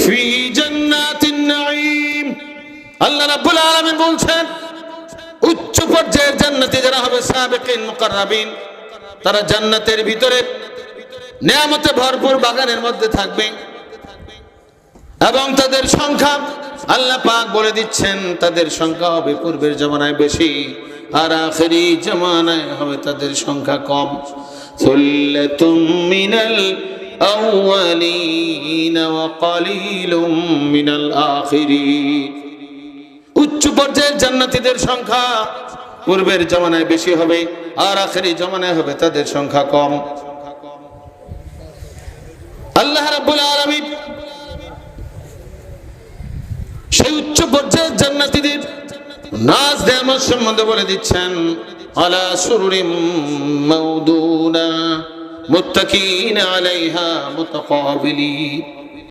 ফি জান্নাতিন নাঈম। আল্লাহ রাব্বুল আলামিন বলছেন উচ্চ পর্যায়ের জান্নাতি যারা হবে সাবিকিন মুকাররাবিন, তারা জান্নাতের ভিতরে নিয়ামতে ভরপুর বাগানের মধ্যে থাকবে এবং তাদের সংখ্যা আল্লাহ পাক বলে দিচ্ছেন তাদের সংখ্যা হবে পূর্বের জামানায় বেশি আর আখেরি জামানায় হবে তাদের সংখ্যা কম। সুল্লাতুম মিনাল আউয়ালিন ওয়া কালিলুম মিনাল আখিরিন। উচ্চ পর্যায়ের জান্নাতীদের সংখ্যা পূর্বের জামানায় বেশি হবে আর আখেরি জামানায় হবে তাদের সংখ্যা কম। আল্লাহ রাব্বুল আলামিন সেই উচ্চ পর্যায়ের জান্নাতীদের নাজ নেয়ামত সম্বন্ধে বলে দিচ্ছেন আলা সুরুরিম মাউদুনা মুত্তাকিন আলাইহা মুতাকাবিলিন।